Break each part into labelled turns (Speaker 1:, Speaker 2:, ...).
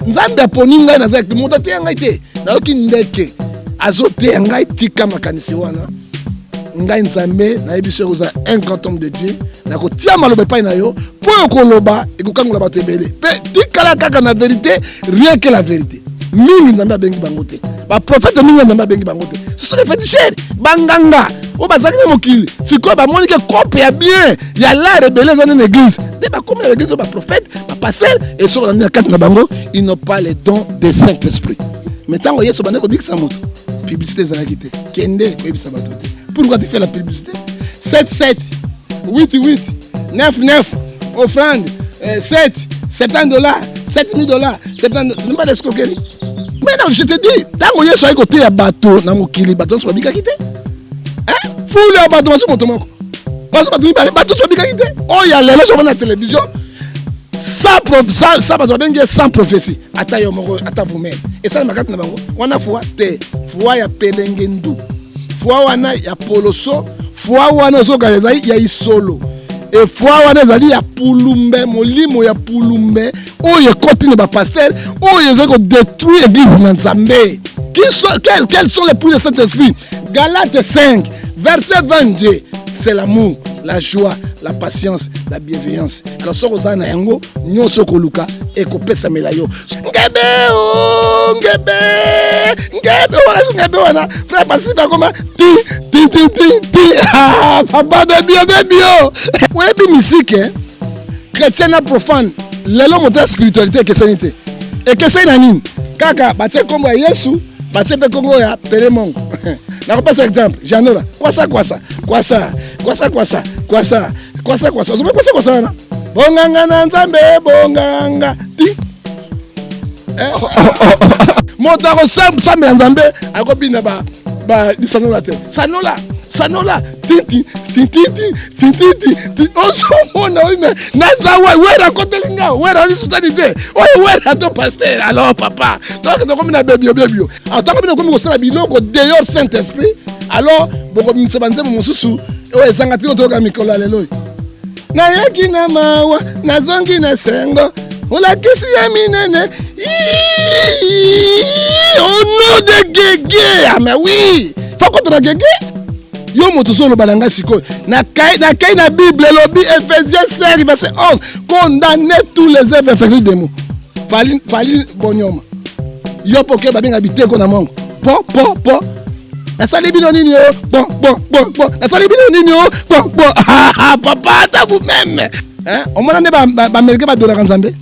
Speaker 1: nzambe aponi ngai na zaki moto te ngai te na oki ndeke azote ngai tika makanisi wana ngai nzambe na yebiso ko za un grand homme de Dieu na ko tia maloba pa na yo po ko loba e ko kangola bato ebele pe tikala kaka na vérité rien que la vérité mingi nzambe bengi bangote ba prophète mingi nzambe bengi bangote ce sont les féticheurs banganga o bazaki na mokili siko ba moni ke kope ya bien ya la rebelle dans l'église de ba comme l'église ba prophète ba pasteur et sur la carte na bango ils n'ont pas les dons de Saint-Esprit maintenant yeso bande ko bikisa moto publicité za kité kende ko bikisa bato te pourquoi tu fais la publicité 7 8 9 offrande 7 $70 $7,000 70 ce n'est pas l'escroquerie. Mais non, je te dis, tant que tu as côté à bateau, dans mon kili, bateau soit bien quitté. Hein? Fou le bateau, sur mon tomoko. Bateau soit bien quitté. Oh, il y a les gens sur la télévision. Ça va bien sans prophétie. Attends vous-même. Et ça, ma carte n'a pas. On a foi, foi ya pelengendu. Foi wana ya poloso. Foi wana zo galeza ya isolo. Et foi wana zali ya pulumbe, molimo ya pulumbe. Oh, il continue ba pasteur. Oh, il a détruit l'église Nzambe. Quels sont les puits de Saint-Esprit? Galates 5, verset 22. C'est l'amour, la joie, la patience, la bienveillance. Alors, ce que na yango, nyoso koluka et ko pesa melayo. Ngebe wana. Frère Passy ba comment? Ti. Ah, papa de bio. Ouais, bi musique hein. Chrétien na profane. Lelo moteur spiritualité que sanité. Et que c'est nani? Kaka, batie kombo ya Yesu, batie pe kongo ya Pere Mongo. Na repasse exemple, Janora. Quoi ça? Quoi ça na? Bonganga na Nzambe, bonganga. Ti. Motaro sambe Nzambe, akobina ba di sanola te. Sanola. Titi. Osomona mais nazawa wera kotelinga wera lisutanité wera to pasteur alors papa donc comme na bébé attends comme ko sala biloko dehors Saint-Esprit alors boko msebanze mosusu o ezangati to ka mikolo lelo na yaki na mawa na zongi na sengo ola kisi ya minene au nom de Guégué ah mais oui faut contre Guégué. Yo motosolo balanga siko na kai na Bible lobi Ephésiens 5 verset 11 condamner tous les œuvres infectieuses des mots. Fali bonyoma. Yo poke ba benga biteko na mongo. Po. Na sali bino nini yo? Bon. Na sali bino nini yo? Bon. Papa ta vous-même. Hein? On m'a ba américain ba dora Nzambe.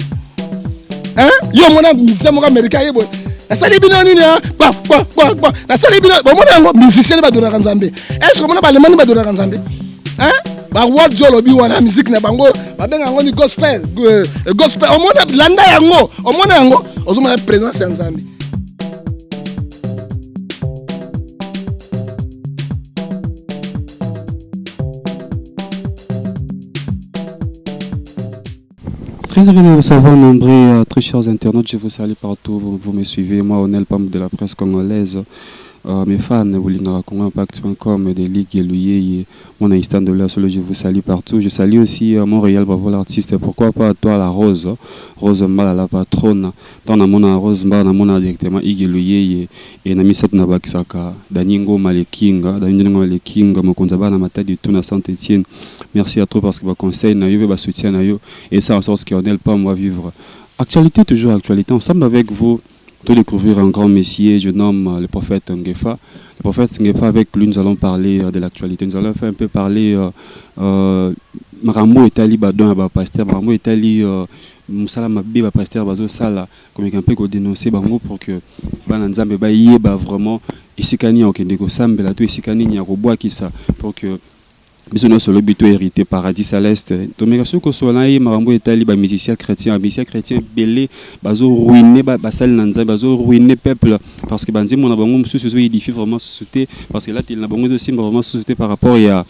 Speaker 1: Hein? Yo mona msemo américain yebo. La salle bino nini bon la salle bino bon musicien ba dona Nzambe est-ce que mona ba lemani ba dona Nzambe hein ba word jolo bi wana musique na bango ba benga ngo ni gospel o mona landa yango ozomona présence ya Nzambe.
Speaker 2: Très heureux de vous savoir, nombreux, très chers internautes, je vous salue partout, vous me suivez, moi, Onel Pam de la presse congolaise, mes fans, Impact.com, des ligues, Louye, mon instant de là, je vous salue partout, je salue aussi Montréal, bravo l'artiste, pourquoi pas toi la Rose Mbala la patronne, dans la mona Rose Mbala, dans mona directement, Igi Louye, et Namisat Nabakisaka, Daningo Malekinga, Mokonzaba, Namata du tout, na Saint-Etienne. Merci à toi parce que vous conseillez, vous soutien, et ça en sorte qu'on pas moi vivre. Actualité, toujours actualité, ensemble avec vous, de découvrir un grand messier, je nomme le prophète Ngefa. Le prophète Ngefa, avec lui, nous allons parler de l'actualité. Nous allons faire un peu parler Maramo Etali Badon, pasteur, Maramo Etali Moussala Mabé, pasteur, Bazo Sala, comme un peu dénoncer Bango pour que Bananzambe Baye, vraiment, et Sikani, en Kendeko Sambela, tout et Sikani, Nyaroboa, qui ça, pour que. Mais on a sur le but hérité paradis céleste. Donc, ce que soit là, Marambo Etali, musicien chrétien belé, bazo ruiné, basal nanza, bazo ruiné peuple, parce que Banzi, mon abonnement, sous édifié vraiment société, parce que là, il n'a pas aussi vraiment société par rapport à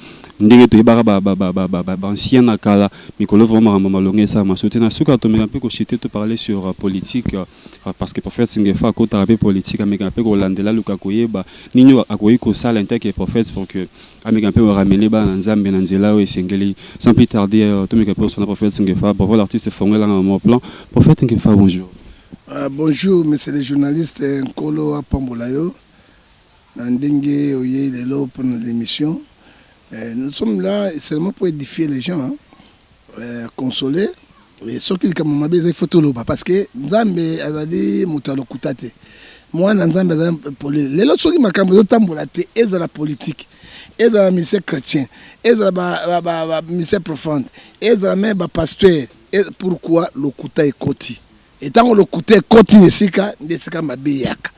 Speaker 2: ancien Nakala, mais que l'œuvre vraiment malongé ça m'a soutenu. Ce que tu un peu cité te parler sur politique, parce que prophète Singefa, côté arabe politique, avec un peu Rolandela, Lukakoye, Nino Akoye, Kosa, l'intérêt prophète, pour que, avec un peu ramener Nzambe, Nanzela, et Sengeli, sans plus tarder, tu me rappelles sur le prophète Singefa, pour voir l'artiste formé là en mon plan. Prophète Singefa, bonjour.
Speaker 1: Bonjour, messieurs les journalistes, Nkolo Apambolayo, Nandenge Oye Lelo pour l'émission. Nous sommes là seulement pour édifier les gens, consoler. Et ce qu'il il faut tout le bas parce que Nzambe azali mutalo kutate. Moi Nzambe azali poli. Les autres qui makambo yo tambola te et la politique. Et dans la mission chrétien, et dans la mission profonde, et dans même pasteur. Et pourquoi le kuta est koti? Et tant que le kuta est koti nesika mabeyaka.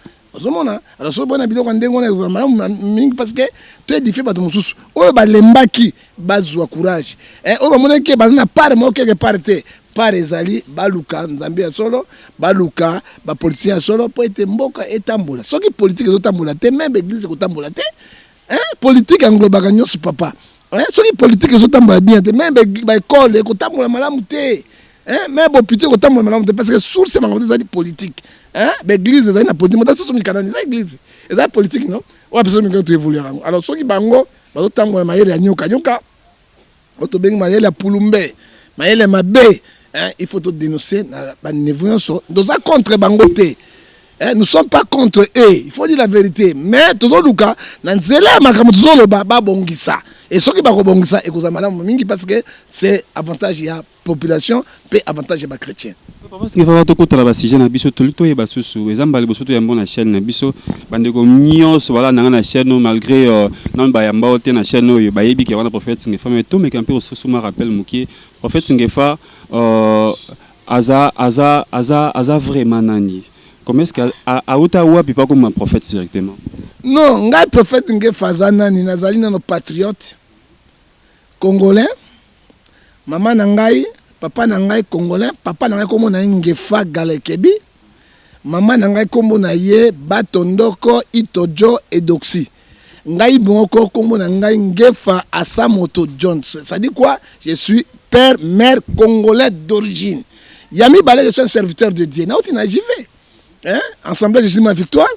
Speaker 1: Alors so bona biloko ndengo na mingi parce que tu es difficile ba mususu. O ba lembaki bazwa courage. O ba moneke ba na part mo quelque part te. Par ezali baluka Nzambe solo, baluka ba politicien solo pour être mboka etambola. Soki politique ezotambola te, même église ekotambola te. Politique englobaka nyonso papa. Soki politique ezotambola bien te, même ba école ekotambola malamu te. Même hôpital ekotambola malamu te parce que source mango ezali politique. L'église ezali na politique, moto so mikana ezali église. Ezali politique non? O personne mikana to évoluer. Alors soki bango bazotambola mayele ya nyoka nyoka. Oto bengi mayele ya pulumbe, mayele mabe. Il faut tout dénoncer. Nous sommes contre Bangote. Nous ne sommes pas contre eux. Il faut dire la vérité. Mais tout le cas, nous sommes bongisa. Et ce qui va bongisa, parce que c'est avantage de la population, et avantage de la chrétien.
Speaker 2: Parce que va to kotala ba sujet na biso tolito ye basusu ezambali bosoto ya mbona chaîne na biso bandeko nyos wala na chaîne malgré non ba yamba ote na chaîne oyo ba yebi ke wana prophète Singefa mais to me kampe osusu ma rappel muki prophète Singefa aza vraiment nani comment est-ce que a uta wapi pas comme un prophète directement?
Speaker 1: Non, ngai prophète Singefa nani nazali na no patriote congolais maman na ngai papa na ngai congolais, papa na ngai kombo na Ngefa Galekebi, maman na ngai kombo na ye Batondoko Itojo Edoxi. Ngai bongoko kombo na ngai Ngefa Asamoto Jones. Ça dit quoi? Je suis père, mère congolais d'origine. Yami Balé, je suis un serviteur de Dieu. Na outi na j'y vais. Ensemble, je suis ma victoire.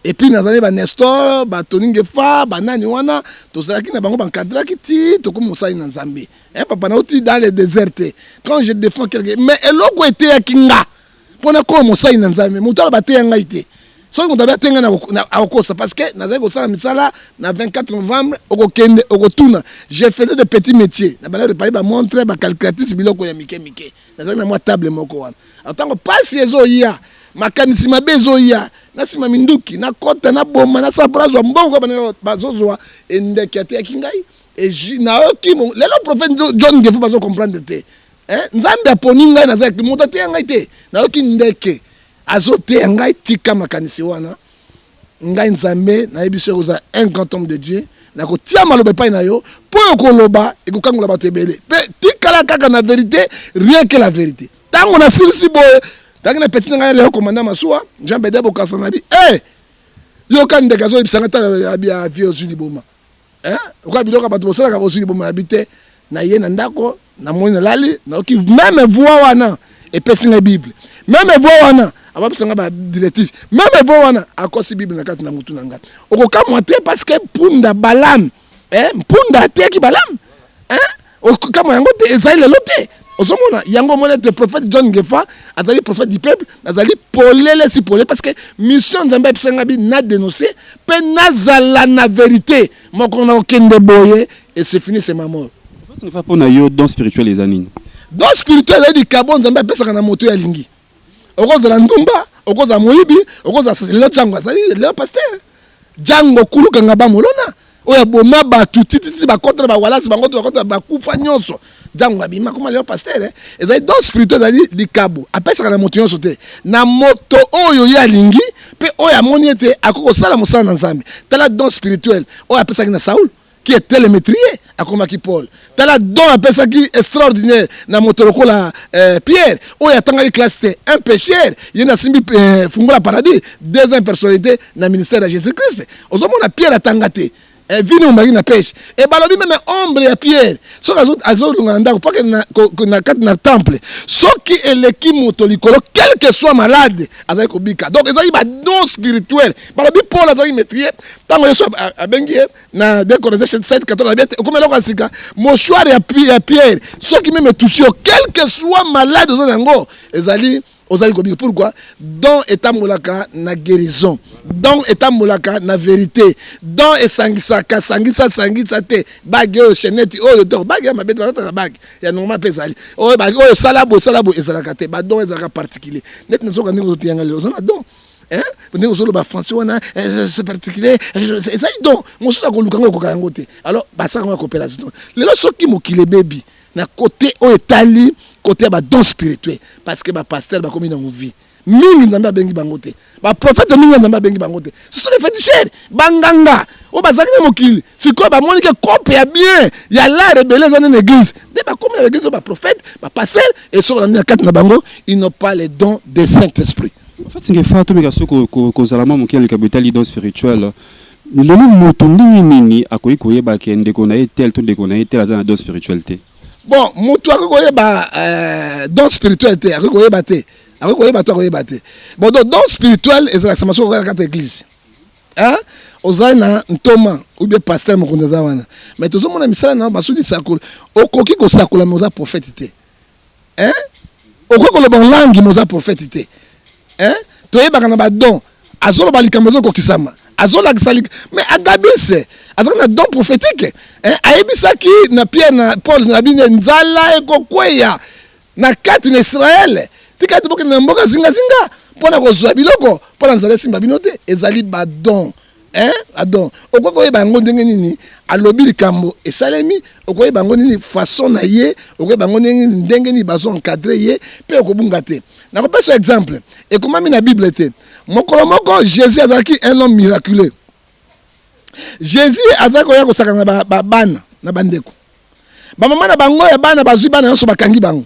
Speaker 1: Et puis, nous avons Nestor, Tony Ngefa, Nani Wana, tout ça qui n'a pas encadré, qui tout comme ça dans Zambie. Papa, nous dans les déserts. Quand je défends quelqu'un, mais elle a été à Kinga. Pour nous, comme ça dans Zambie, nous avons été en Haïti. So nous avons été en Kosa parce que nous avons été le 24 novembre, j'ai fait des petits métiers. Nous avons parlé de montrer, de calculatrice, de Mike. Nous avons une table. En tant que passé, makanisi mabezo ya nasima minduki na kota na boma na sabrazo mbongo bana bazozwa endeke ate kingai et na oki lelo prophète John Ngefa bazo comprendre te nzambe aponi ngai na zaki moto te ngai te na oki ndeke azote ngai tika makanisi wana ngai nzambe na yebiso za un grand homme de Dieu na ko tia maloba pa na yo po ko loba e ko kangola bato ebele pe tikala kaka na vérité rien que la vérité tango na silisi boye. Dans le petit le commandant Massoua, Jean Bédé Bokasanabi, yo kan de gazo ibisangata ya vie aux Uniboma. Quoi biloka bato bosala ka aux Uniboma habité na ye na ndako na moni lali na oki même voix wana et pesi na Bible. Même voix wana aba bisanga ba directif. Même voix wana akosi Bible na kati na mutu na nga. Okoka monter parce que punda balam, punda te ki balam. Kama yango te ezali le lote. Osomona yango mona te prophète John Ngefa atali prophète du peuple nazali polele si polé parce que mission Nzambe bisangabi na dénoncer pe nazala na vérité moko na okende boye et c'est fini c'est ma mort.
Speaker 2: C'est pas pour na yo don spirituel les anines.
Speaker 1: Don spirituel di kabon Nzambe pesa na moto ya lingi. Okoza la ndumba, okoza moyibi, okoza le chango sali le pasteur. Jango kuluka ngaba molona. Oya boma ba tutiti ba contre ba wala ba contre ba kufa nyonso. Jango abima comme le pasteur et ça donc spirituel ali di kabo après ça na moto nyonso te na moto oyo ya lingi pe oya moni ete akoko sala mosala na Nzambe tala don spirituel oya pesa na Saul qui est télémétrier akoma ki Paul tala don pesa ki extraordinaire na moto lokola Pierre oya tanga classe te un pécheur yena simbi fungola paradis deuxième personnalité na ministère de Jésus-Christ ozomona Pierre atangate vino marina pêche et balobi même ombre ya Pierre so azolunga ndako pas que na kat na temple so qui est l'équipe moto likolo quel que soit malade azali kobika donc ezali ba don spirituel balobi Paul azali maîtrier tango yeso abengi na 2 Corinthiens 7:14 abete comme eloko asika mouchoir ya Pierre so qui même touché quel que soit malade zo nango ezali ozali kobika. Pourquoi? Don etambolaka na guérison, don etambolaka na vérité, don esangisaka sangisa te bagi oyo cheneti oyo to bagi ya mabete balata bagi ya normal pesali oyo bagi oyo salabo ezalaka te ba don ezalaka particulier net nazoka ndeko zotianga lelo zona don ndeko zolo ba français wana c'est particulier c'est ça don mosusu akoluka ko kango te. Alors basaka ngwa coopération lelo soki mokile bebi na côté oyo etali côté ba don spirituel parce que ba pasteur ba komi na vie mingi nzambe abengi bango te, ba prophète mingi nzambe abengi bango te. Ce sont les féticheurs banganga o bazaki na mokili sikoyo bamoni ke kope ya bien ya la rebelle dans une église de ba komi na église ba prophète ba pasteur et sur na kati na bango ils n'ont pas les dons de Saint-Esprit.
Speaker 2: En fait c'est fa to meka soko ko zalama mokili le kabitali don spirituel lelo moto ndingi nini akoyi koyeba ke ndeko na etel to ndeko na etel azana don spiritualité.
Speaker 1: Bon moto akoyeba don spiritualité akoyeba te. Bon, donc, don spirituel, et c'est la formation de l'église. Hein? Ozai na ntoma, ou bien pasteur, mon kondazawana. Mais tout le monde a mis ça dans le sud de Sakul. Au coquille que Sakula mosa prophétité. Hein? Au coquille que le langue mosa prophétité. Hein? Tu es bagana don. Azolo balikamezo kokisama. Azolo agisalik. Mais agabise. Azolo na don prophétique. Hein? Aebisaki na Pierre na Paul na bine nzala ekokweya. Na kati na Israël. Tika tiboke na mboka zinga pona kozwa biloko pona nzala simba binote ezali badon adon okoko yeba ngo ndenge nini alobi likambo esalemi okoyeba ngo nini façon na ye okoyeba ngo ndenge ni bazo encadrer ye pe okobunga te na ko pesa exemple et comment na Bible te mokolo moko Jésus azaki un homme miraculeux. Jésus azaki ya kosaka na bana na bandeko ba mama na bango ya bana bazwi bana nyonso bakangi bango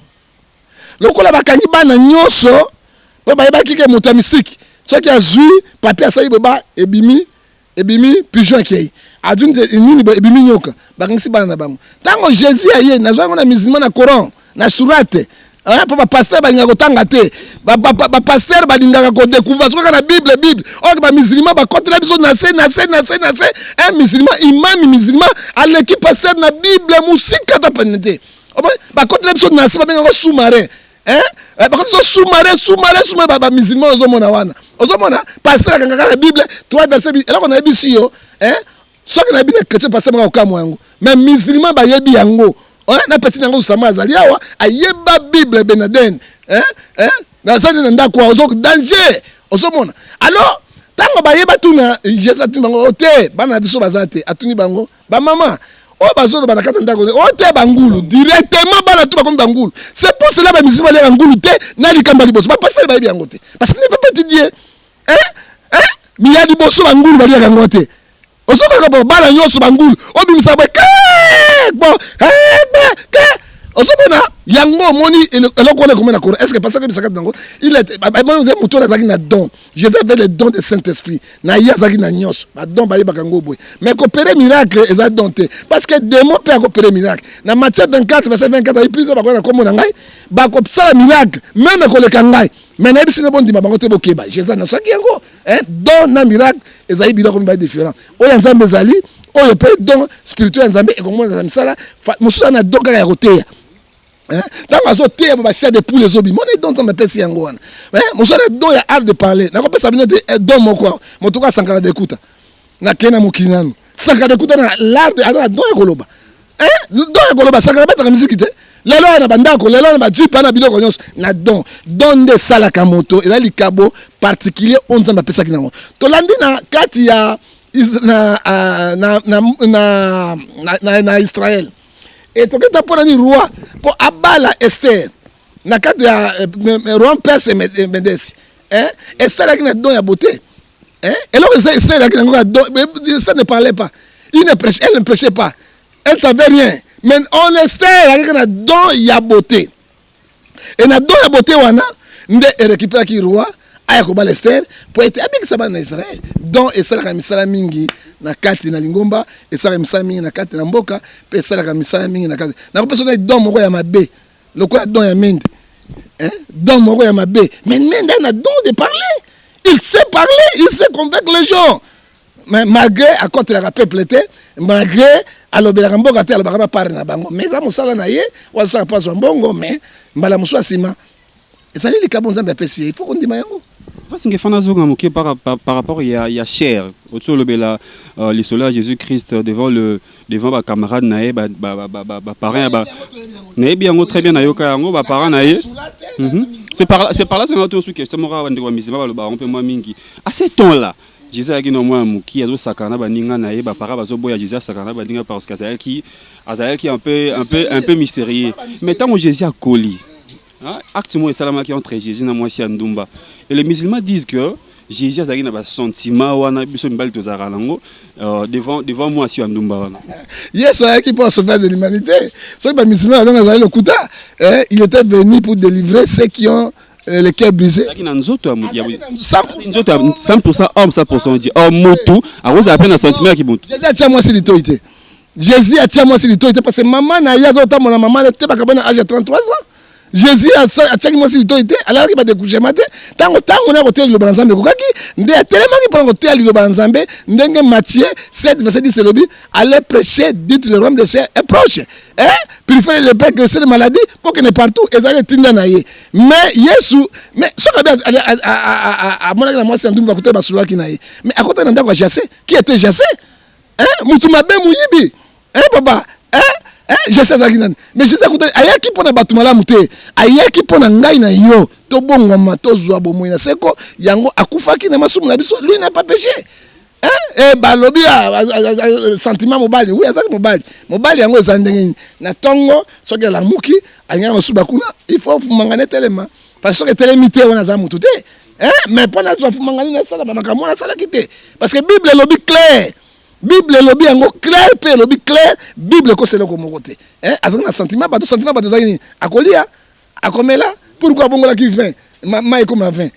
Speaker 1: lokola bakangi bana nyonso po bayebaki ke moto mystique soki azwi papier asali boba ebimi pigeon kei adunde nini ebimi nyoka bakangisi bana na bango tango Jésus aye nazwa ngo na musulman na Coran na surate po ba pasteur balinga kotanga te ba pasteur balinga ko découvrir soka na Bible or ba musulman ba kotela biso na se un musulman imam musulman aleki pasteur na Bible musika ta panete ba kotela biso na se ba benga ko sous-marin parce que sous-marin ba musulman ozomona wana ozomona pasteur akangaka na Bible 3 versets et là on a bisi yo soki na Bible chrétien pasteur ba okamu yango mais musulman ba yebi yango na petit nango usama azali awa ayeba Bible benaden na zani na ndako ozo danger ozomona. Alors tango ba yeba tuna Jésus atuni bango te bana biso bazate atuni bango ba mama o bazolo banakata ndako o te bangulu directement bana tout comme bangulu. C'est pour cela ba musulman les bangulu te na likamba liboso ba passer ba yebi yango te parce qu'il ne peut pas te dire mi ya liboso bangulu ba yebi yango te osoka ko bana nyoso bangulu obimisa ba bon ozomona yango moni eloko na komena ko est-ce que parce que bisaka dango il est moto na na don je devais le don de Saint-Esprit na yazaki na nyos ba don ba yeba kango boy mais coopérer miracle eza donté parce que démon peut coopérer miracle na Matthieu 24 verset 24 il prise ba ko na komona ngai ba ko sala miracle même ko le kangai mais na bisine bon dima bango te bokeba Jésus na saki yango don na miracle eza biloko mba différent oya nzambe zali oyo pe don spirituel nzambe e komona na misala mususa na don kaka ya koteya tant que te ba chef de poules obi mon don to me pesi yango wana mo so don ya art de parler na ko pesa bino te don moko moto ka sankala de kuta na kena mukinanu sankala de kuta na l'art de ala don ya koloba don ya koloba sankala beta ka musique te lelo na bandako lelo na ba jipa na biloko nyos na don de sala ka moto ela likabo particulier on nzamba pesa kinango to landi na kati ya na Israël. Et tu as pour un roi pour abala Esther na kati ya roi Perse Médès Esther a une don ya beauté et là Esther a une don Esther ne parlait pas elle ne prêchait pas elle savait rien mais on Esther a une don ya beauté et na don ya beauté wana nde récupérer ki roi aya ko bala Esther pour être avec ça na Israël donc Esther a misala mingi na kati na lingomba esala misala mingi na kati na mboka pe esala misala mingi na kati na ko personne don moko ya mabe lokola don ya mende don moko ya mabe mais mende na don de parler il sait parler il sait convaincre les gens mais malgré à côté la peuple était malgré alobela mboka te alobaka ba parler na bango mais za musala na ye wa sa pas mbongo mais mbala muswa sima Et ça les cabons Nzambe apprécié. Il faut qu'on dise mayango.
Speaker 2: Parce que fana zonga moké par rapport il y a cher. Autour le bela les soldats Jésus-Christ devant ba camarade naé ba parrain ba. Naé bien très bien nayoka yango ba parrain naé. C'est par là que nous sommes que mora wande wa misima ba lo ba on peut moi mingi. À ce temps là Jésus a dit non moi muki azo sakana ba ninga naé ba para bazo boya Jésus sakana ba ninga parce que Azaël qui un peu mystérieux. Mais tant que Jésus a collé acte moi salama qui entre Jésus na moi si Ndumba. Et les musulmans disent que Jésus a un sentiment wana biso mbali tozara nango devant moi si Ndumba wana.
Speaker 1: Yes, qui peut sauver de l'humanité. Ceux qui musulmans avec Azaël Okuta, il était venu pour délivrer ceux qui ont les cœurs brisés. 100% homme, 100% dit. Or motu, à vous appelle un sentiment qui monte. Jésus a tiré moi si l'autorité. Jésus a tiré moi si l'autorité parce que maman na yazo ta mon maman était pas capable à âge de 33 ans. Jésus a tiré moi si l'autorité alors qu'il va découcher matin. Tant on a côté le banzambe kokaki, ndé tellement qui prend côté le banzambe, ndenge Matthieu 7 verset 10 le allez prêcher, dites le royaume des cieux est proche. Purifier les pecs, les maladies pour qu'il n'est partout et d'aller tinda naïe. Mais Yesu, mais ce que à mon avis moi c'est un double côté basula qui naïe. Mais à côté d'endroit jassé, qui était jassé? Mutuma be muyibi. Papa, jassé zakinan. Mais je sais côté ayaki pona batumala muté, ayaki pona ngai na yo, to bongoma to zwa bomoina seko yango akufaki na masumu na biso, lui n'a pas péché. Balobi sentiment mobali oui azaki mobali yango ezandengeni na tongo soki la muki alinga masuba kuna il faut fumangane telema parce que telemité on a mutu te mais pona to fumangane na sala makambo na sala kité parce que bible lobi clair bible lobi yango clair pe lobi clair bible ko selo ko mokote azaki na sentiment ba zaki akolia akomela pourquoi bongola ki vin mai comme vin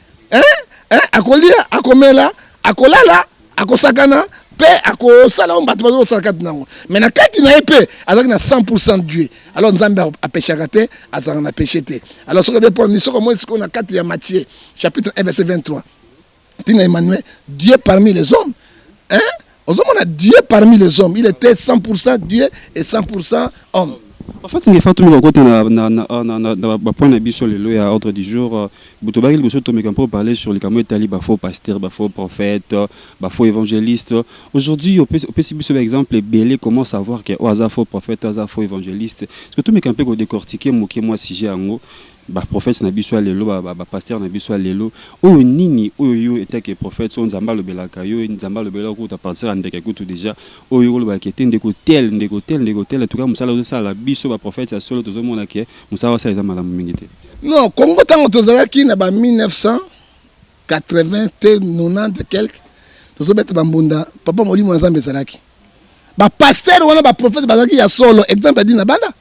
Speaker 1: akolia akomela akolala akosakana pe akosala mbatu bazo sakati nango mais na kati na epé azaki na 100% Dieu alors Nzambe a péché raté azaki na péché té alors ce que pour ni ce que moi ce qu'on a kati ya Matthieu chapitre 1 verset 23 tina Emmanuel Dieu parmi les hommes aux hommes on a Dieu parmi les hommes il était 100% Dieu et 100% homme.
Speaker 2: En fait, il faut tout le côté na point de vue sur le loi à ordre du jour. Boutobari le surtout mais pour parler sur les camots tali faux pasteur, faux prophète, faux évangéliste. Aujourd'hui, au PCB par exemple, Belé comment savoir que oza faux prophète, oza faux évangéliste. Surtout mais quand peut décortiquer moi si j'ai en haut. Prophète na biso lelo pasteur na biso lelo o nini oyo était que prophète son nzamba le belaka yo nzamba le belaka ko ta pasteur andeke kutu déjà oyo lo ba kete ndeko tel en tout cas musala ça la biso prophète ya solo tozo mona ke musala ça eza malamu mingi te. Non Congo tango tozalaki na ba 1980 te 90 quelque tozo beta bambunda papa molimo nzambe zalaki ba pasteur wana ba prophète bazaki ya solo exemple adi na bana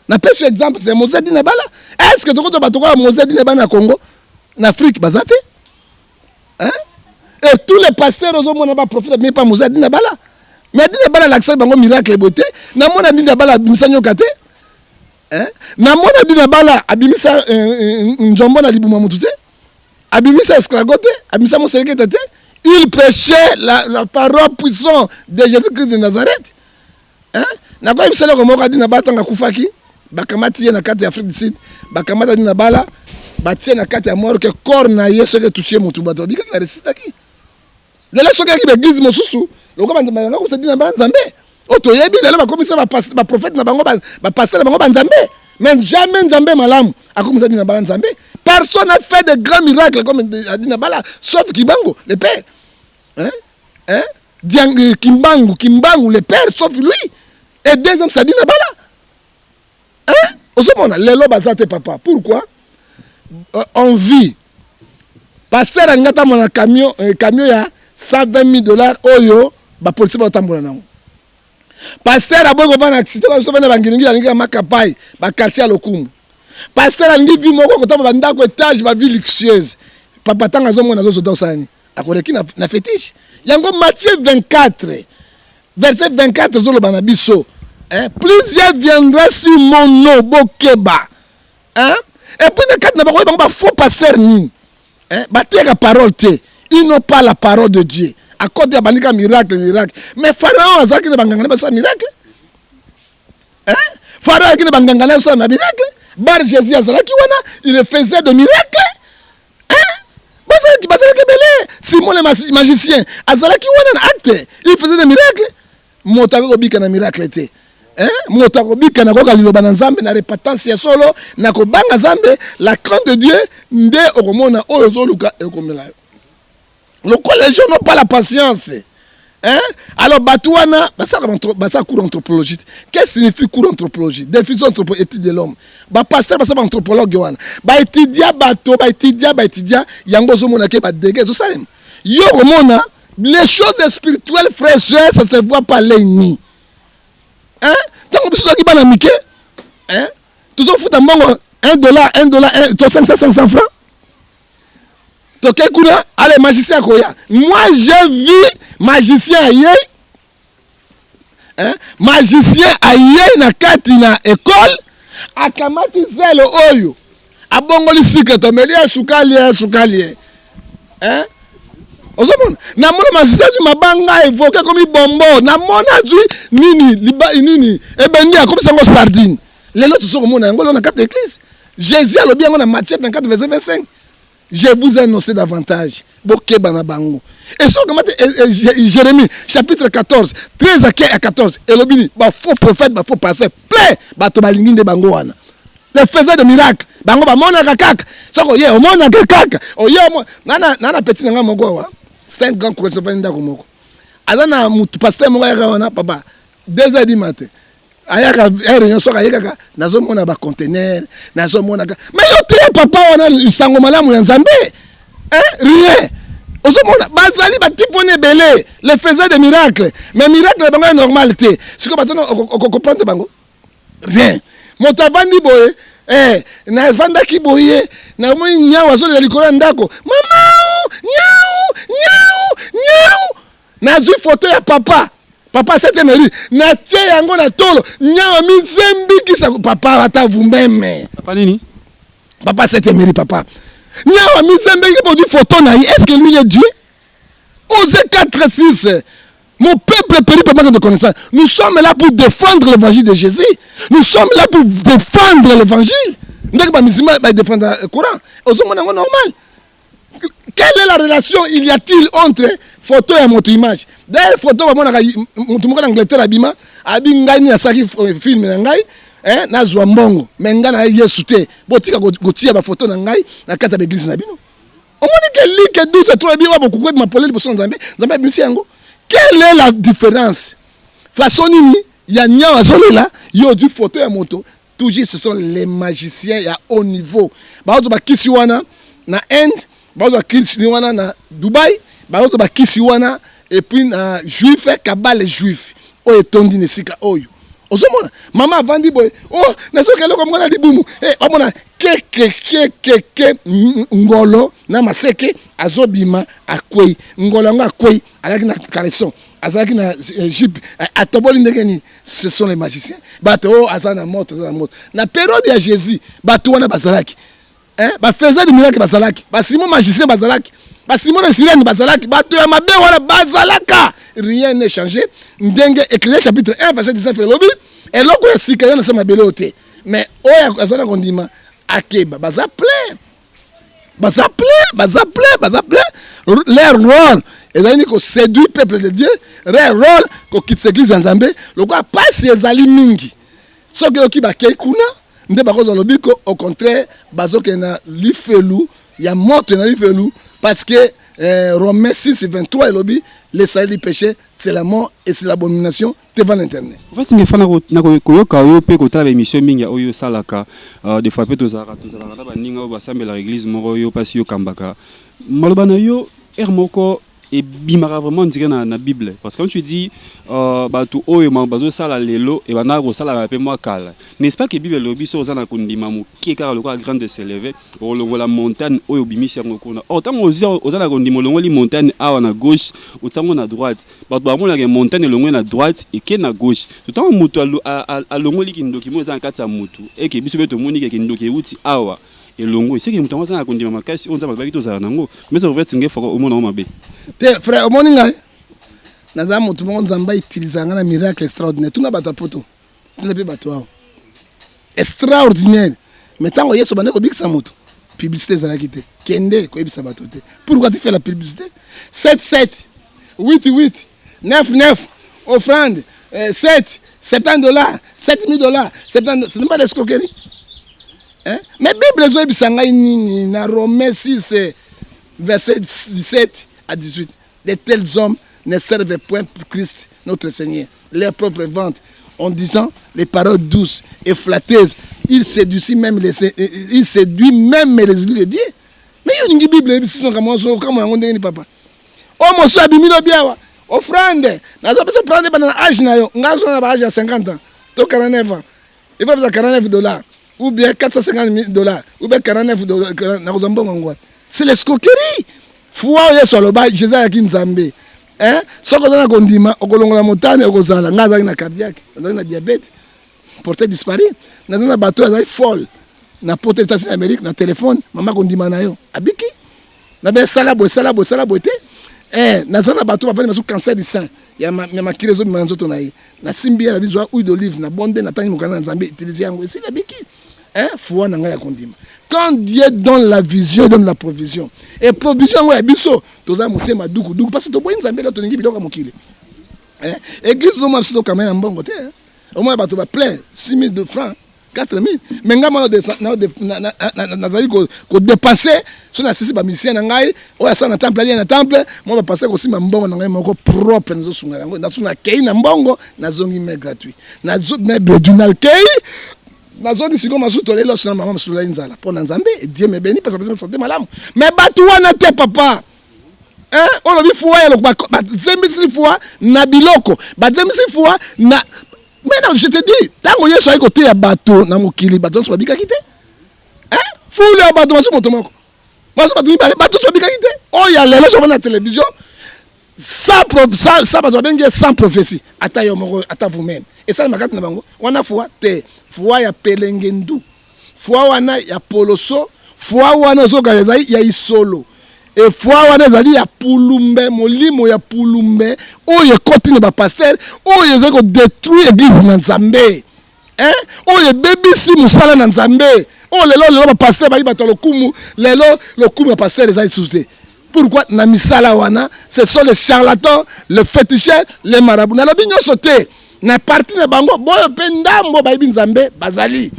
Speaker 2: na pèse exemple c'est Moses Dinabala. Est-ce que tu as Moses Dinabala au Congo, en Afrique, bazate? Et tous les pasteurs aux hommes n'ont pas profité, mais pas Moses Dinabala. Mais Dinabala l'accès bango miracle et beauté. Na mona Dinabala misanyo kate. Na mona Dinabala abimisa njombo na libuma mutute. Abimisa escragote, abimisa moseleke tete. Il prêchait la parole puissante de Jésus-Christ de Nazareth. Na kwa bisala ko moka Dinabala tanga kufaki. Bakamati na kati ya Afrique du Sud bakamata dina bala batie na kati ya mort que corps na yeso que toucher mutu bato bika ka resita ki lelo soka ki l'église mosusu loko banzamba ngako se dina bala nzambe oto yebi lelo bakomisa ba prophète na bango ba pasteur na bango ba nzambe mais jamais nzambe malamu akomisa dina bala nzambe personne n'a fait de grands miracles comme dina bala sauf Kimbangu le père Kimbangu le père sauf lui et deuxième ça dina bala lelo bazate papa. Pourquoi? On vit. Pasteur a ngata mon camion ya $120,000 oyo ba police ba tambola nango. Pasteur a bongo vana accident ba so vana bangilingi alinga makapai ba quartier lokumu. Pasteur a ngi vi moko ko tamba ndako étage ba vie luxueuse. Papa tanga zo mona zo dosani. Akoreki na fétiche. Yango Matthieu 24 verset 24 zo lo bana biso. Plusieurs viendront sur mon nom, Bokeba. Et puis, il y a faux pasteur. Ils n'ont parole. Ils n'ont pas la parole de Dieu. À côté de un miracle. Mais Pharaon a dit que miracle. Pharaon a dit que miracle.
Speaker 1: bar Jésus azalaki wana il faisait de miracles bazalaki belé Simon le magicien azalaki wana na acte il faisait des miracles moto akobika na miracle te moto akobika na koka liloba na nzambe na repentance ya solo na kobanga nzambe la crainte de Dieu nde okomona oyo zoluka ekomela lokola les gens n'ont pas la patience. Alors, Batouana, ça cours anthropologie. Qu'est-ce que signifie cours anthropologie? Définition étude de l'homme. Pasteur, ça anthropologue. Étudia, yango zomona ke ba dégage, ça même. Yo romona, les choses spirituelles, frères et sœurs, ça se voit pas les ni. Tant que tu as na mike, tu as foutu $1, 500 francs. Allez, magicien koya. Moi, j'ai vu magicien aïe. Magicien aïe na kati na école. Akamati zelo oyo. Abongoli sikete melia sukali. Ozomona. Na mona magicien du mabanga évoqué comme bombo. Na mona du nini. Ebendi comme ça ngo sardine. Les autres sont mona ngolo na kati église. Jésus a le bien na Matthieu 24 verset 25. Je vous ai annoncé davantage. Et ça, Jérémie, chapitre 14, 13 à 14. Et le bini, faux prophète, faux pasteur, plein, de bangoana. Les faiseurs de miracles. Bango, mona kakak. Soko, ye, mona kakak. Oh, ye, nana petit nanga mogowa. C'est un grand courage de faire moko. Azana, moutou pasteur, mogoya, papa. 2h du matin. Ayaka réunion soka ayaka nazo mona ba conteneur nazo mona mais yo te papa wana isango malamu ya Nzambe rien ozo mona bazali ba tipone belé les faiseurs de miracles mais miracle bango normalité siko batono comprendre bango rien motavandi boye na vanda ki boye na mo nyawa zo le likolo ndako mama nyau nazo photo ya papa cette mairie na tie yango na tolo nyawa mizembi kisa papa ata vumbeme
Speaker 2: papa nini
Speaker 1: papa cette mairie papa nyawa mizembi ki pour du photo na est-ce que lui il est Dieu? Osée 4:6 mon peuple périt par manque de connaissance. Nous sommes là pour défendre l'évangile de Jésus. Nous sommes là pour défendre l'évangile. Ndek ba misima ba défendre le Coran. Ozomona ngo normal. Quelle est la relation il y a-t-il entre photo et moto image? D'ailleurs photo ba mona moto moko na Angleterre abima abi ngai na saki film na ngai na zwa mbongo mais ngai na Yesu te botika gotia ba photo na ngai na kata ba église na bino. Omoni ke like 12 3 bi wa bokukwe mapoleli boso Nzambe Nzambe bimisi yango. Quelle est la différence? Façon nini ya nya azolela yo du photo ya moto toujours ce sont les magiciens à haut niveau. Ba ozo ba kisi wana na Inde, ba ozo kisi wana na Dubaï, ba ozo ba kisi wana et puis na juif kabale juif o etondi nesika oyo. Ozomona mama vandi boy oh nazoka loko mwana libumu omona ke ngolo na maseke azobima akwei ngolo nga akwei alaki na caleçon azaki na jupe atoboli ndekeni ce sont les magiciens bato azana moto na période ya Jésus bato wana bazalaki ba faisait du miracle bazalaki ba Simon magicien bazalaki ba Simon le sirène bazalaki bato ya mabe wana bazalaka rien n'est changé ndenge Ecclésiaste chapitre 1 verset 19 lobi eloko ya sika na sama belote mais oya azana kondima akeba baza plein leur rôle ezali ko séduire peuple de Dieu leur rôle ko kitse église Nzambe lokwa pasi ezali mingi soki oki bakei kuna nde bakozo lobiko au contraire bazoke na lifelu ya moto na lifelu parce que Romains 6:23 lobi les salis du péché c'est la mort et c'est l'abomination devant l'internet.
Speaker 2: En fait il faut na koyoka yo pe ko tala émission mingi oyo salaka des fois pe tozara na baninga ba sambela église moko yo pasi yo kambaka maloba na yo moko et bimara vraiment dire na Bible parce que quand tu dis bato oyo bazo sala lelo et bana ko sala pe moi kala n'est-ce pas que Bible lobi so za na kondima mu ki kara lokwa grande s'élever o longo la montagne oyo bimisi yango kuna autant oza na kondima longo li montagne awa na gauche autant na droite bato ba mona ke montagne longo na droite et ke na gauche autant mutu a longo li kindoki mo za nkata mutu et ke biso beto moni ke kindoki uti awa et longo c'est que mutu mo za na kondima makasi on za ba to za nango mais ça veut dire foko o mona o mabe
Speaker 1: te frère omoni ngai naza motu moko Nzambe utilisanga na miracle extraordinaire tuna bato poto tuna pe bato ao extraordinaire Mais tant que Yesu bandeko bikisa moto, publicité za la quitté. Kende ko ebisa batote. Pourquoi tu fais la publicité? 7 8 9 offrande 7 $70, $7,000, 70, ce n'est pas l'escroquerie. Hein? Mais Bible zo ebisa ngai nini na Romains 6 verset 17 à 18. De tels hommes ne servent point pour Christ notre Seigneur, leur propre vente, en disant les paroles douces et flatteuses. Il séduit même les élus de Dieu. Mais il y a une Bible, comme on dit, papa. Oh, mon soeur, bimilo biawa. Offrande. N'a pas prendre pendant âge na yo. Ngazo na âge à 50 ans. To 49 ans. Il va besoin $49. Ou bien $450,000. Ou bien $49. Na kozombo ngwa. C'est l'escroquerie. Foi ye sur le bas, Jésus a kinzambe. Hein? Ce que on a condima, on colonge la montagne, on kozala. Ngaza na cardiaque, on a diabète. Porté disparu. Na bateau azali folle. Na porté États-Unis d'Amérique, na téléphone, maman condima na yo. Abiki. Na be salabo te. Na bateau va faire cancer du sein. Ya ma kirezo manzoto na yi. Na simbi na bizwa huile d'olive na bonde na tangi mukana nzambe utiliser yango. C'est abiki. Hein? Foi na ngaya condima. Quand Dieu donne la vision, il donne la provision. Et provision, ouais, biso, toza motema duku parce que to boyi nzambe là to ningi biloka mokile. Hein? Église zo marche to kamena mbongo te. Au moins bato ba plein 6,000 francs, 4,000. Mais ngama na zali ko dépenser sur na sisi ba musicien na ngai, o ya sana temple ali na temple, moi ba passer ko simba mbongo na ngai moko propre nazo sunga yango, na suna kei na mbongo, na zongi mais gratuit. Na zo mais bedunal kei. Nazoni siko masuto lelo sina mama masuto la nzala pona nzambe Dieu me bénit parce que ça santé malamu mais batu wana te papa hein on lobi foi ya lokba zemisi foi na biloko ba zemisi foi na mais non je te dis tango yeso ay côté ya bato na mokili bato so bika kité hein fulu ya bato maso moto moko maso bato so bika kité oh ya lelo so na télévision sans prophétie ata yo moko ata vous-même et ça makati na bango wana foi te foi ya pelengendu foi wana ya poloso foi wana zoka ya isolo et foi wana zali ya pulumbe molimo ya pulumbe oyo ekotine ba pasteur oyo ezako détruire église na nzambe hein oyo bebisi musala na nzambe oh lelo ba pasteur ba ibata lokumu lelo lokumu ya pasteur ezali soute. Pourquoi na misala wana ce sont les charlatans, les féticheurs, les marabouts. Na lobi nyonso te na parti na bango boyo pe ndambo ba ibi nzambe bazali.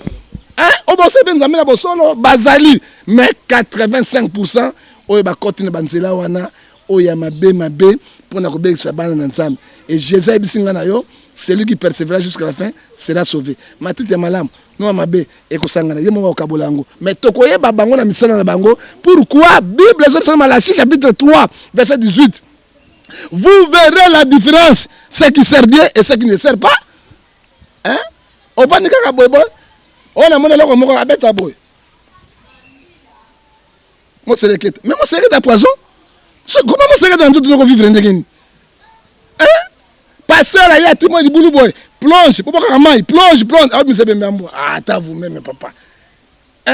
Speaker 1: Hein? O bosse pe nzambe na bosolo bazali mais 85% oyo ba koti na banzela wana oyo ya mabe pour na kobekisa bana na nzambe. Et Jésus ebisinga na yo, celui qui persévérera jusqu'à la fin sera sauvé. Matiti ya malamu no mabe ekosangana ye mo okabola ngo mais tokoyeba bango na misala na bango. Pourquoi Bible dans Malachie chapitre 3 verset 18 vous verrez la différence ce qui sert Dieu et ce qui ne sert pas. Hein? On va nika boy on a mon eloko moko abeta boy mo selekete mais mo selekete poison comment mo selekete dans tout no vivre ndekeni. Hein? Pasteur là, il y a tout le monde boulou boy. Plonge, plonge. Ah, mais c'est bien bon. Attends vous-même, papa. Hein?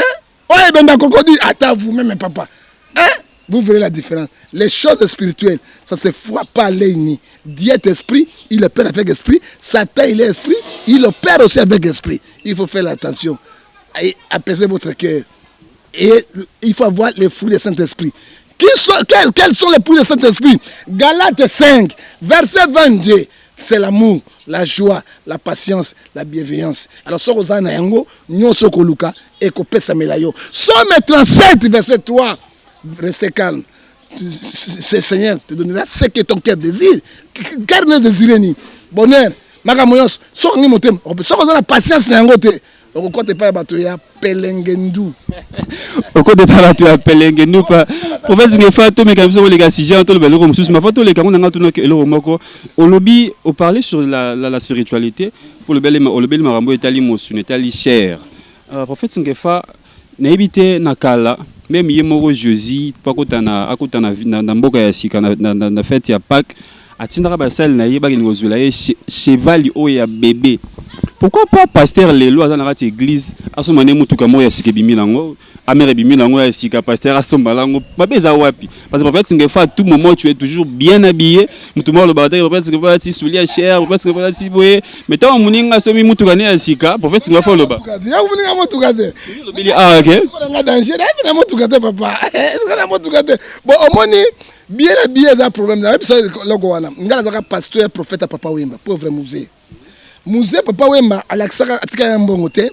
Speaker 1: Ouais, ben d'accord, dit, attends vous-même, papa. Hein? Vous verrez la différence. Les choses spirituelles, ça se voit pas ni. Dieu est esprit, il opère avec esprit. Satan, il est esprit, il opère aussi avec esprit. Il faut faire attention. Et apaiser votre cœur. Et il faut avoir les fruits du Saint-Esprit. Quels sont les fruits du Saint-Esprit? Galates 5, verset 22. C'est l'amour, la joie, la patience, la bienveillance. Alors, ce que na yango, nyonso koluka et ko pesa melayo. Somme 37, verset 3. Restez calme. Ce Seigneur te donnera ce que ton cœur désire. Cœur ne désire ni bonheur. Magamoyos, so ngi motem. So ko na patience na yango te. Au côté pas bato ya pelengendu.
Speaker 2: Au côté pas bato ya pelengendu pas. Pour faire ce fait to me comme ça les gars si j'ai entendu le comme sous ma photo les gars on a tout le moko. Au lobby on parlait sur la spiritualité pour le bel marambo etali mosu etali cher. Prophète Ngefa na éviter nakala même yemoro Jésus pas kotana akotana na mboka ya sika na fête ya Pâques atindaka basal na yeba ki ngozula cheval o ya bébé. pourquoi pas pasteur lelo aza na kati église asomane mutu kamo ya sike bimilango amere bimilango ya sika pasteur asombalango babeza wapi parce que en fait singefa à tout moment tu es toujours bien habillé mutu mo lo bataille peut-être que va ti soulier cher peut-être que va ti boye mais tant muninga somi mutu kane ya sika pour fait singefa lo ba
Speaker 1: ya muninga mutu kate
Speaker 2: ah ok
Speaker 1: nga danger na mutu kate papa est-ce que na mutu kate bon omoni bien habillé za problème na biso logo wana ngala zaka pasteur prophète papa Wemba pauvre musée musée papa Wemba alakisaka atika ya mbongo te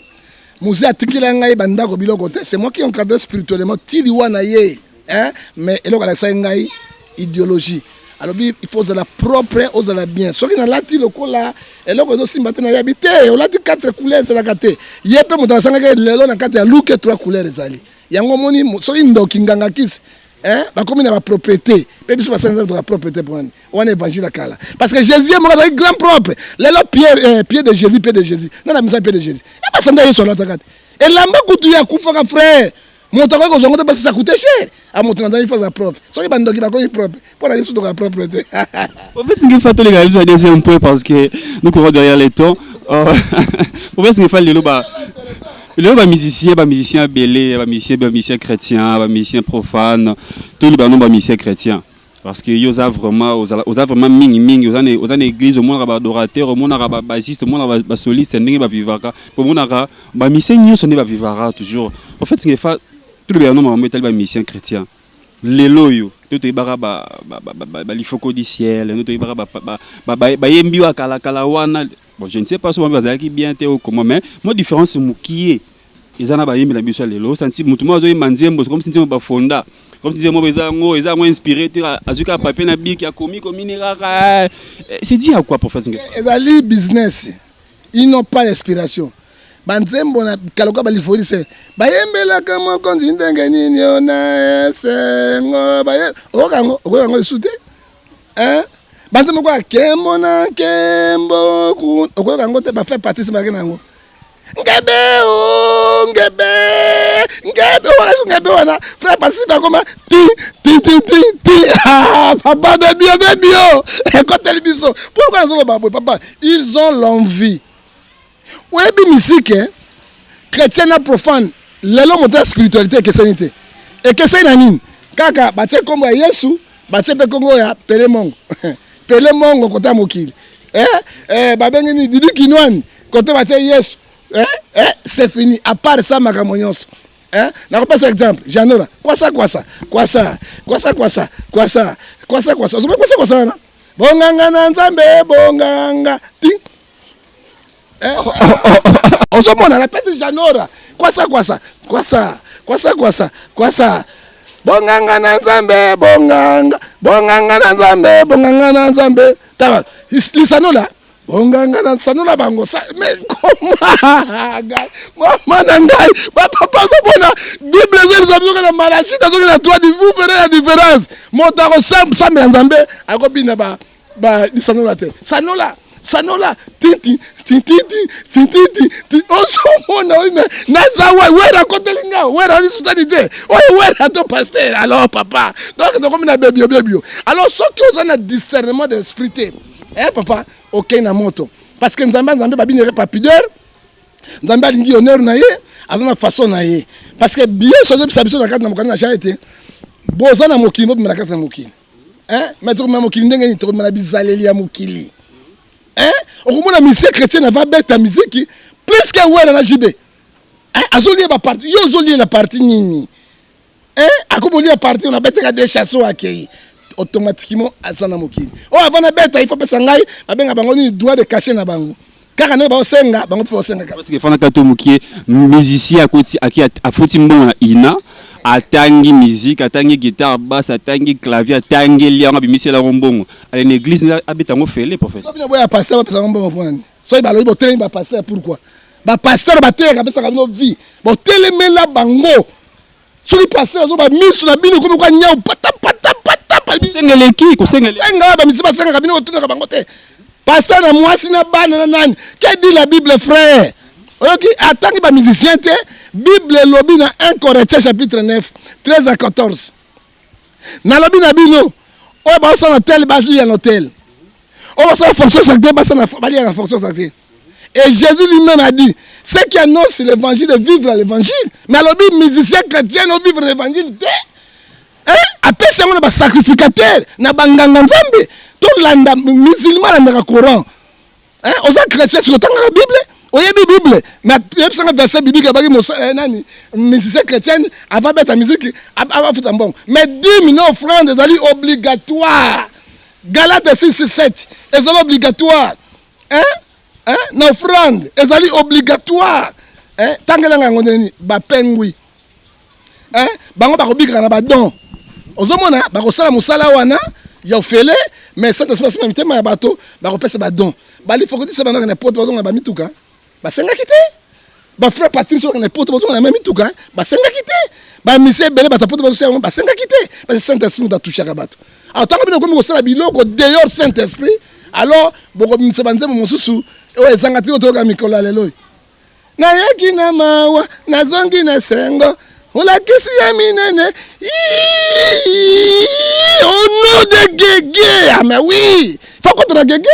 Speaker 1: musée atikila ngai bandako biloko te c'est moi qui encadre spirituellement tili wana ye hein mais eloko alakisaka ngai idéologie alors il faut la propre aux la bien soki na lati lokola eloko zo simba te na yabite o lati 4 couleurs za la kate yepe mutasanga ke lelo na kate ya luke 3 couleurs ezali yango moni soki ndoki nganga kisi hein ba comme na ba propriété pe biso ba sanga de propriété pour on évangile à kala parce que Jésus est mon grand propre lelo pied de Jésus na la mise pied de Jésus et ba sanga yeso la takate et lamba kutu ya kufa ka frère montaka ko zongo te parce que ça coûte cher à monter dans il faut la propre soki ba ndoki ba ko propre pour aller sur la propriété
Speaker 2: en fait ce qu'il faut les gars c'est un peu parce que nous courons derrière les temps en fait ce qu'il faut lelo ba les musiciens belé, musiciens chrétiens, musiciens profanes, tous les musiciens chrétiens. Parce que ils ont vraiment ming, ils ont une église, au monde adorateur, au monde bassiste, au monde soliste, n'est pas vivara. Pour mon ara, musiciens nous sont pas vivara toujours. En fait, ce qu'il faut tous les musiciens chrétiens. Les loyaux, nous te bara il faut qu'au ciel, nous te bara yembi wa kala wana. Bon, je ne sais pas si on va qui bien ou comment, mais moi différence c'est qui est. Ils en ont baillé la mission les lots. Sensi mutumo zo imanzembo comme si on fonda. Comme si moi ils ont inspiré azuka papier na bi qui a commis comme minérara. C'est dit à quoi pour faire ça?
Speaker 1: Ezali business. Ils n'ont pas l'inspiration. Banzembo na kaloka bali foli c'est bayembela kama konzi ndenge nini ona sengo baye okango sute. Hein? Banzembo kwa kembo na kembo ku okango te ba faire partie c'est marqué nango. Ngebe wana frère participe comment ti papa de bio écoute le biso pourquoi ils ont le babou papa ils ont l'envie ouais bi musique chrétien na profane lelo monta spiritualité que sanité et que c'est nani kaka batie kombo ya Yesu batie pe kongo ya pele mongo kota mokili babengi ni didu kinwani kote batie Yesu c'est fini à part ça makamonyos hein na pas exemple Janora quoi ça na bonganga na nzambe bonganga ti on se mona la petite Janora quoi ça bonganga na nzambe bonganga na nzambe taba lisanola bonganga na sanola bango ça mais comment maman ngai papa so bona bible zebzo na malachi tazo na toi vous verrez la différence motako sambe nzambe akobina ba lisanola te sanola titi oso mona oui mais nazawa wera kotelinga wera ni soutanité wera to pasteur alors papa donc comme na bébé alors ceux qui ont un discernement d'esprit hein papa ok na moto parce que nzambe babinere pas pudeur nzambe alingi honneur na ye azana façon na ye parce que bien chose biso na kati na mokani na charité boza na mokili bo na kati na mokili hein mais to na mokili ndenge ni to na bizaleli ya mokili hein okomona musique chrétienne va beta musique plus que wera na jibe hein azoli ba partie yo zoli la partie nini hein akomoli la partie on a beta des chasseurs akei automatiquement azana mokili avant na beta il faut pesa ngai babenga bango ni droit de cacher na bango kaka ne ba osenga bango pe osenga
Speaker 2: parce que fana kato mukie musicien akoti afuti mbongo na ina atangi musique atangi guitare basse atangi clavier atangi lianga bimisela mbongo à l'église abetango fele prophète
Speaker 1: so bina boya pasteur pesa mbongo poni so ba lobi botelemi ba pasteur pourquoi ba pasteur ba teka pesa ka no vie botelemela bango so li pasteur zo ba misu na bino comme kwa nyao pata
Speaker 2: sengele ki ko sengele
Speaker 1: nga ba misiba senga kabino otuna ka bango te pasteur na mwasi na bana na nani que dit la Bible frère OK atangi ba musicien te Bible lobi na 1 Corinthiens chapitre 9 13 à 14 na lobi na bino o ba sa na tel ba li en hôtel o ba sa fonction chaque ba sa na ba li en fonction chaque Et Jésus lui-même a dit, ceux qui annoncent l'évangile de vivre l'évangile, mais alors les musiciens chrétiens ne vivent l'évangile. Après, c'est un sacrificateur, na banganga nzambe, tout landa musulman landa Coran. Aux chrétiens, c'est autant la Bible. Oye Bible, mais il y a un verset biblique qui musicien chrétien avant mettre la musique, avant foutre un bon. Mais 10 millions d'offrandes sont obligatoires. Galates 6-7, elles sont obligatoires. L'offrande, elles sont obligatoires. Tant que l'on a pengui. Bango bakobika na badon. Ozomona bakosala musala wana ya ofele, mais cette espèce même tema ya bato bakopesa badon. Bali faut que tu sabana na poto bazonga ba mituka. Basenga kité. Ba frère Patrice sur na poto bazonga na mituka, basenga kité. Ba mise belé ba poto bazonga basenga kité. Parce que Saint-Esprit nous a touché à bato. Alors tant que nous kosala biloko dehors Saint-Esprit, alors boko mise banze mosusu o ezanga tiko to ka mikolo alelo. Na yaki na mawa na zongi na sengo. On l'a question ya minene. Au nom de Guégué. Ah mais oui. Faut qu'on te Guégué.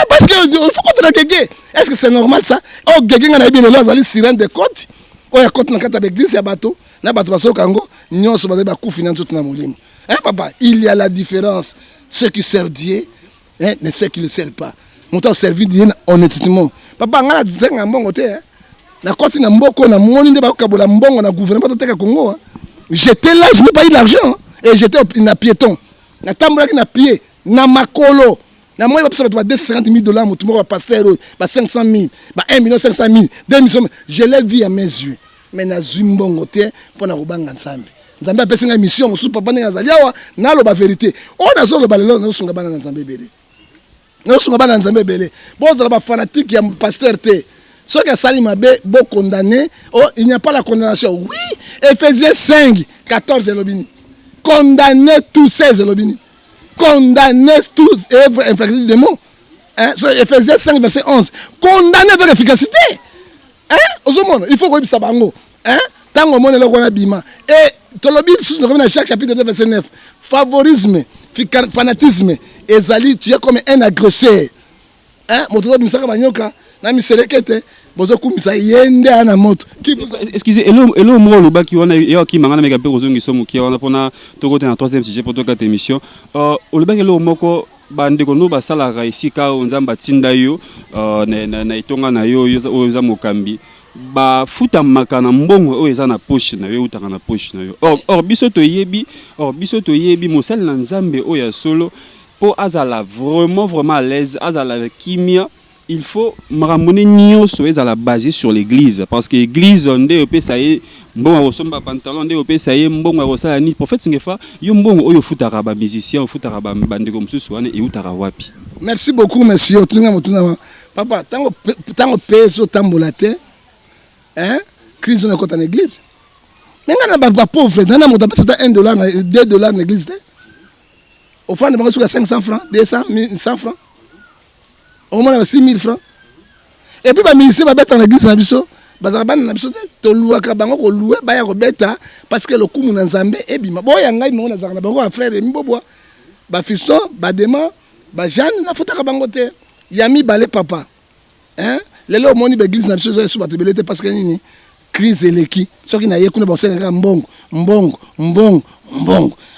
Speaker 1: Parce que faut qu'on te Guégué. Est-ce que c'est normal ça? Oh Guégué on a bien là dans les sirènes de côte. Oh ya côte na kata l'église ya bateau. Na bateau baso kango. Nyonso ba ba kufina tout na mulimo. Papa, il y a la différence. Ceux qui servent Dieu, ne ceux qui ne le servent pas. On t'a servi Dieu honnêtement. Papa ngala tsenga mbongo te. Na koti na mboko na moni nde ba kabola mbongo na gouvernement toteka Congo. J'étais là, je n'ai pas eu l'argent et j'étais na piéton. Na tambola ki na pied, na makolo. Na moi ba 250 000 dollars mutu mo pasteur, ba 500 000, ba 1 500 000, 2 millions. Je l'ai vu à mes yeux. Mais na zimbongo te pona kobanga nzambe. Nzambe apesa nga mission musu papa na zaliawa na lo ba vérité. On a zo lo balelo na sunga bana nzambe belé. Na sunga bana nzambe belé. Bon za ba fanatique ya pasteur te. Ceux qui sont condamnés, il n'y a pas la condamnation. Oui, Ephésiens 5, 14 Elobini. Condamnez tous ces Elobini. Condamnez tous œuvres infractives des mots. Ephésiens 5, verset 11. Condamnez avec efficacité. Il faut que ça bango. Tant que monde est là, bima. Et Tolobi, dans chaque chapitre 2, verset 9. Favorisme, fanatisme, ezali, tu es comme un agresseur.
Speaker 2: Excusez, hello moi le bas qui on a eu qui mangana mega perozo ngi somo qui on a pona to côté en troisième sujet pour to quatre émission le bas hello moko bande ko no ba sala ra ici ka onzamba tinda yo na itonga na yo za mokambi ba futa makana mbongo o eza na poche na yo utaka na poche na yo or biso to yebi mosal na nzambe o ya solo pour azala vraiment à l'aise azala kimia. Il faut m'ramener nyonso ezala basé sur l'église parce que l'église ndé opé ça y mbongo osomba pantalon ndé opé ça y mbongo osala ni prophète singefa yo mbongo oyo futaka ba musicien futaka ba bandeko msusu wana e utaka wapi.
Speaker 1: Merci beaucoup monsieur tunga mutuna papa tango peso tambolate crise na kota na église menga na ba pauvre na moto pesa $1 $2 na église au fond de bango sur 500 francs 200 100 francs au moins 6 000 francs. Et puis, les ministres vont mettre en église na biso. To louaka bango ko louer ba ya ko beta parce que le coup mon nzambe e bima boya ngai mo na zaka bango frère mi bobo ba fiston ba dema ba Jeanne na futa ka bango te yami balé papa lelo moni ba église na biso zo ba tebelete parce que nini crise eleki soki na yekuna ba senga mbongo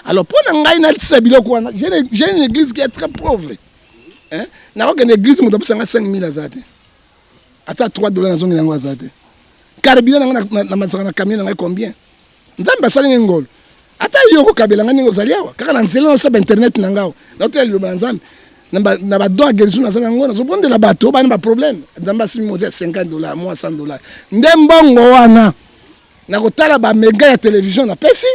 Speaker 1: alors pour ngai na tsa biloko wana j'ai une église qui est très pauvre. Na une église mo tapesa 5 000 azate ata $3 na zongi nango azate carburant na masaka na camion na combien nzamba sali ngolo ata yoko kabela ngani ngozaliawa kaka na nzela no saba internet na ngao na hotel lo nzambe na ba don agerisu na sala ngona so bonde la bato ba na problème nzamba simi mo $50 moi $100 ndembongo wana na kotala ba mega ya télévision na pesi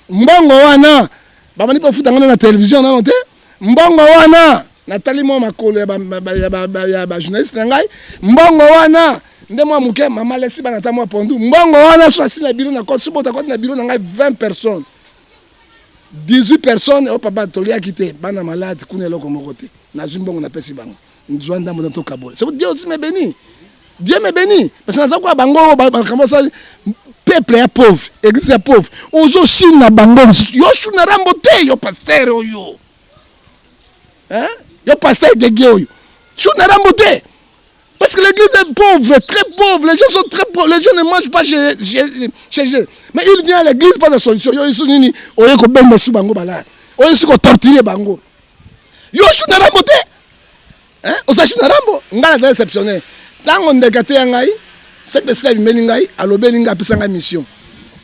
Speaker 1: mbongo wana ba mani po futa ngana na télévision na note mbongo wana Nathalie mo makolo ya ba journaliste ngai mbongo wana nde moi muke mama lesi ba nata mo pondu mbongo wana so asina biro na côte subota côte na biro na ngai 20 personnes 18 personnes au papa tolia kité bana malade kuna loko mokote na zumbongo na pesi bango nzwanda mo to kabole c'est Dieu me béni parce que nazako bango ba kamasa peuple ya pauvre église ya pauvre ozo chine na bango yo chuna rambote yo pasteur yo pasteur de Guéoyo. Tu n'as pas Parce que l'église est pauvre, très pauvre. Les gens sont très pauvres. Les gens ne mangent pas chez eux. Mais il vient à l'église, pas de solution. Yo, ils sont unis. Ils sont ben sous bango balade. Ils sont torturés bango. Yo, je suis dans la beauté. Hein? Aux achats dans la beauté. On a déceptionné. Tant qu'on décate yangai, cet esprit meningai, à l'obéninga pisanga mission.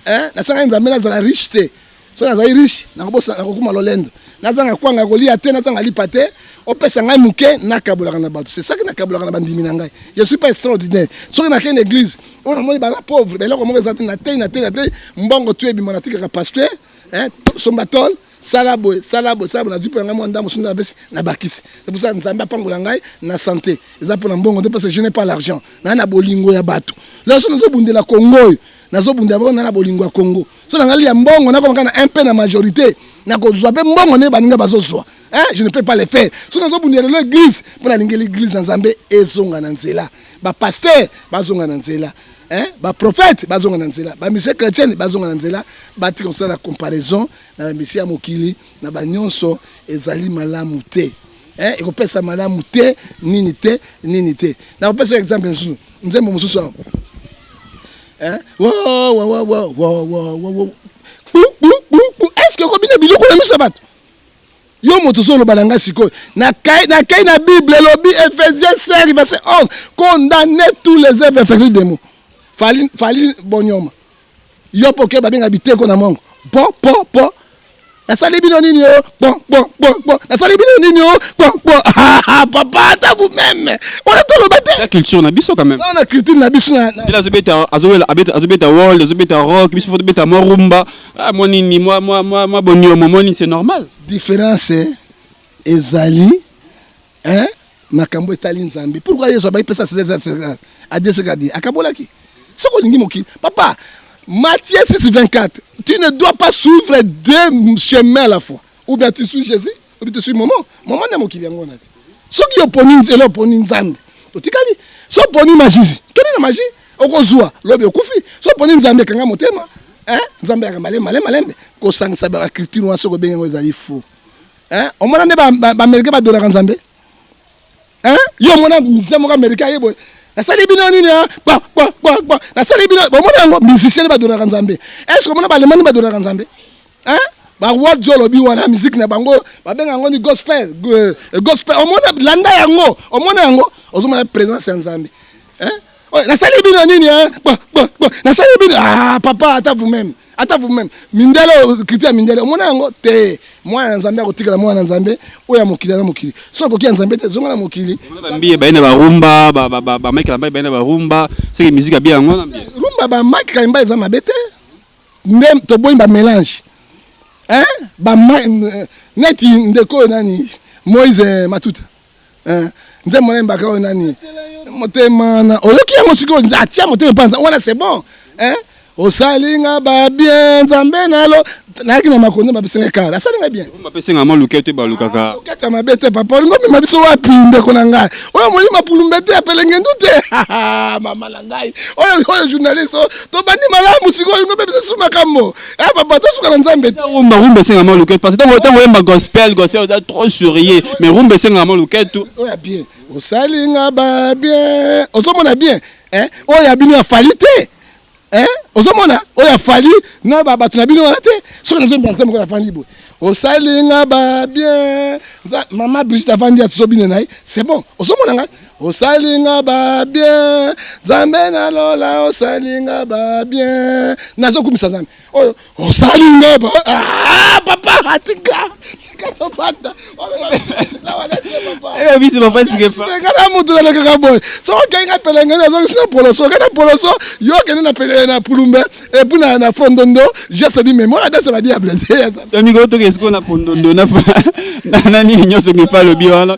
Speaker 1: Hein? La sanga nzamena za la richté. So na za riche, na kobosa na kokuma lolendo. Na zanga kwanga kolia te, na zanga lipate. Opesa ngai muke na kabolaka na bato. C'est ça que na kabolaka na bandimi na ngai. Je suis pas extraordinaire. Soki na une église, on a moni bana pauvre, beloko mo ezati na te mbongo tu ebi mona tika pasteur, hein, sombatol, salabo na dupe ngai mo ndamo sunda besi na bakisi. C'est pour ça nzamba pangola ngai na santé. Eza pour na mbongo te parce que je n'ai pas l'argent. Na bolingo ya bato. Là so nazo bundela Congo. Nazo bundela ba na bolingo ya Congo. So na ngali ya mbongo na ko na un peu na majorité. Na ko zwa pe mbongo ne baninga bazozwa. Hein? Je ne peux pas le faire. Si nous avons l'église, pour l'église en Zambé, et zonga nanzela. Ba pasteur, ba zonga nanzela. Hein? Ba prophète, ba zonga nanzela. Ba mission chrétienne, ba zonga nanzela. Ba comme ça la comparaison, na mission mokili, na ba nyonso ezali malamu te. Hein? Et ko pesa malamu te, nini te. Na ko pesa exemple nsusu. Nzembo mususu. Hein? Wow. Est-ce que combien de biloko na misabat? Yo moto solo balanga siko na kai na Bible lobi Ephésiens 5 verset 11 condamner tous les œuvres effectuées de mots. Fali bonyoma. Yo poke babenga biteko na mongo. Po. Na sali bino nini yo? Bon. Na sali bino nini yo? Bon. Papa ta vous-même. On a tout le bâti.
Speaker 2: La culture na biso quand même.
Speaker 1: On a culture na biso na.
Speaker 2: Il a azobeta world, azobeta rock, biso faut beta morumba. Ah moi boniomo moni c'est normal.
Speaker 1: Différence ezali hein makambo etali nzambe. Pourquoi yeso ba ipesa à Dieu ce qu'a dit akabolaki. Soko lingi moki. Papa Matthieu 6:24. Tu ne dois pas suivre deux chemins à la fois. Ou bien tu suis Jésus, ou bien tu suis maman. Maman n'a mokili yango na. Soki oponi nzambe. Totikali. So poni magie. Quelle est la magie? Okozwa, lobi okufi. So poni nzambe kanga motema. Hein? Nzambe ya malembe. Ko sangisa ba culture wa soko bengo ezali faux. Hein? O mona ne ba Amerika ba dora nzambe. Hein? Yo mona mzemo ka Amerika yebo. Na sali bino nini ha? Ba. Na sali bino, ba mona ngo musicien ba dora nzambe. Est-ce que mona ba lemani ba dora nzambe? Hein? Ba what jolo bi wana musique na bango, ba benga ngo ni gospel. Gospel. O mona landa yango, o mona yango, ozomona présence nzambe. Hein? Na sali bino nini ha? Ba. Na sali bino papa ata vous-même. Mindelo kritia mindelo mona yango te. Moi nzambe akotikala mwana nzambe oya mokili na mokili. So ko ki nzambe te zonga na mokili.
Speaker 2: Bambiye baina ba rumba ba mike na baina ba rumba, c'est musique ya bien ngona bien.
Speaker 1: Rumba ba mike ka imba eza mabete. Ndem to boy ba mélange. Hein? Ba neti ndeko nani Moïse Matuta. Hein? Nzembo nemba ka nani. Motema na oyoki yango siko atia motema panza. Wana c'est bon. Hein? Osalinga ba bien nzambe nalo naki na makonde ba bisenga kala asalinga bien
Speaker 2: ba pesenga ma lukete ba lukaka
Speaker 1: lukete ma bete papa ngo mi mabiso wapi ndeko na ngai oyo moli mapulumbete apelenge ndute mama na ngai oyo journaliste to bani malamu siko ngo bebisa suma kamo papa to suka na nzambe
Speaker 2: rumba senga ma lukete parce que tant oyemba gospel trop sourier mais rumba senga ma lukete
Speaker 1: oyo bien osalinga ba bien osomona bien hein oyo abini afalite. Hein? Ozomona oya fali na ba batu na bino wana te so na zomba nzambe ko na fandi bo osalinga ba bien maman Brigitte afandi ya tsobine nai c'est bon ozomona nga osalinga ba bien nzambe na lola osalinga ba bien nazo kumisa nzambe oyo osalinga ba papa atika to panda la wala papa
Speaker 2: bisi papa sikefa
Speaker 1: kana mutu na kaka boy so kenga pelenge na zo sina poloso kana poloso yo kene na pelenge na pulumbe et puis na fondondo je te dis mais moi là ça va dire blessé
Speaker 2: amigo to kesko na fondondo na nani nyoso ngefa lobi wana